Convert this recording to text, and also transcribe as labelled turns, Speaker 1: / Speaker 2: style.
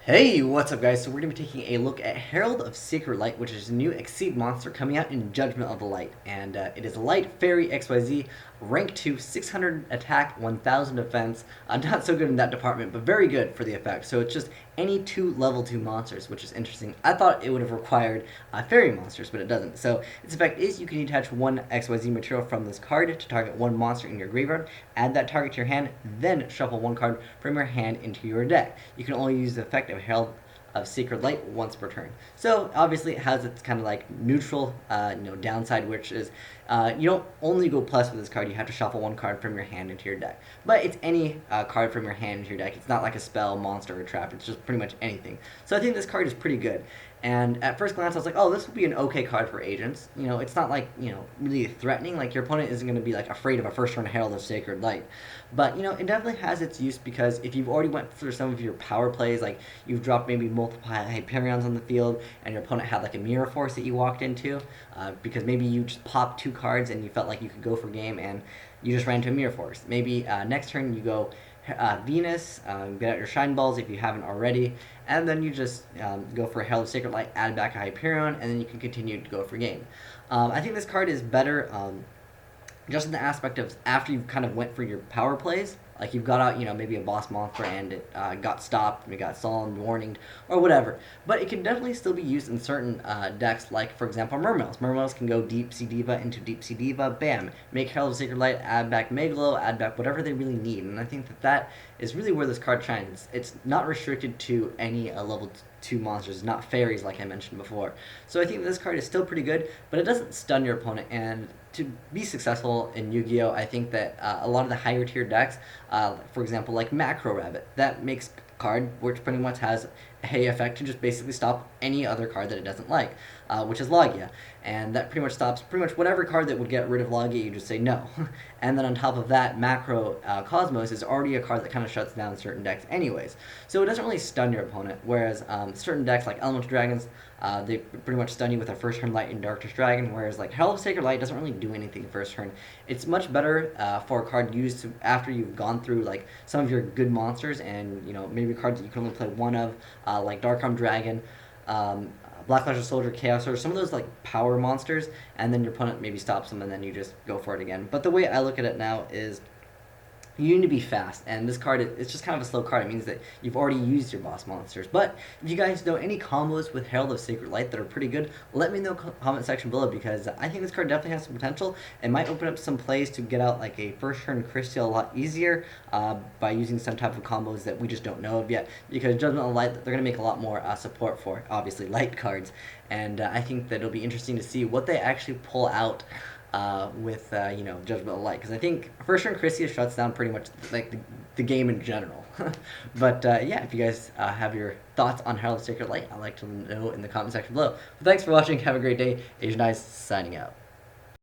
Speaker 1: Hey, what's up guys? So we're going to be taking a look at Herald of Sacred Light, which is a new Exceed monster coming out in Judgment of the Light. And it is a Light Fairy XYZ, rank 2, 600 attack, 1000 defense. Not so good in that department, but very good for the effect. So it's just any two level 2 monsters, which is interesting. I thought it would have required fairy monsters, but it doesn't. So its effect is you can detach one XYZ material from this card to target one monster in your graveyard, add that target to your hand, then shuffle one card from your hand into your deck. You can only use the effect of Herald of Sacred Light once per turn. So obviously it has its kind of like neutral, downside, which is you don't only go plus with this card. You have to shuffle one card from your hand into your deck. But it's any card from your hand into your deck. It's not like a spell, monster, or trap. It's just pretty much anything. So I think this card is pretty good. And at first glance, I was like, oh, this will be an okay card for agents. It's not like, really threatening. Like, your opponent isn't going to be, like, afraid of a first turn Herald of Sacred Light. But, it definitely has its use because if you've already went through some of your power plays, like, you've dropped maybe multiple Hyperions on the field, and your opponent had, like, a Mirror Force that you walked into, because maybe you just popped two cards and you felt like you could go for game, and you just ran into a Mirror Force. Maybe next turn you go Venus, get out your Shine Balls if you haven't already, and then you just go for a Herald of Sacred Light, add back a Hyperion, and then you can continue to go for game. I think this card is better just in the aspect of after you've kind of went for your power plays, like you've got out, maybe a boss monster and it got stopped, it got sullen, warninged, or whatever. But it can definitely still be used in certain decks, like, for example, Mermails. Mermails can go Deep Sea Diva into Deep Sea Diva, bam, make Herald of Sacred Light, add back Megalo, add back whatever they really need. And I think that is really where this card shines. It's not restricted to any level 2 monsters, not fairies like I mentioned before. So I think this card is still pretty good, but it doesn't stun your opponent. And to be successful in Yu-Gi-Oh, I think that a lot of the higher tier decks, for example, like Macro Rabbit, that makes card which pretty much has a effect to just basically stop any other card that it doesn't like, which is Logia. And that pretty much stops pretty much whatever card that would get rid of Logia, you just say no. And then on top of that, Macro Cosmos is already a card that kind of shuts down certain decks anyways. So it doesn't really stun your opponent, whereas certain decks like Elemental Dragons, they pretty much stun you with a first turn Light and Darkness Dragon, whereas like Herald of Sacred Light doesn't really do anything first turn. It's much better for a card used after you've gone through like some of your good monsters and maybe cards that you can only play one of, like Dark-Armed Dragon, Black Legend Soldier, Chaos, or some of those like power monsters, and then your opponent maybe stops them and then you just go for it again. But the way I look at it now is you need to be fast, and this card, it's just kind of a slow card. It means that you've already used your boss monsters. But if you guys know any combos with Herald of Sacred Light that are pretty good, let me know in the comment section below, because I think this card definitely has some potential and might open up some plays to get out like a first turn Crystal a lot easier by using some type of combos that we just don't know of yet, because Judgment of Light, they're going to make a lot more support for, obviously, light cards, and I think that it'll be interesting to see what they actually pull out with Judgment of Light, because I think first turn Christia shuts down pretty much like the game in general. But yeah, if you guys have your thoughts on Herald of Sacred Light, I'd like to know in the comment section below. But thanks for watching. Have a great day. Asian Eyes signing out.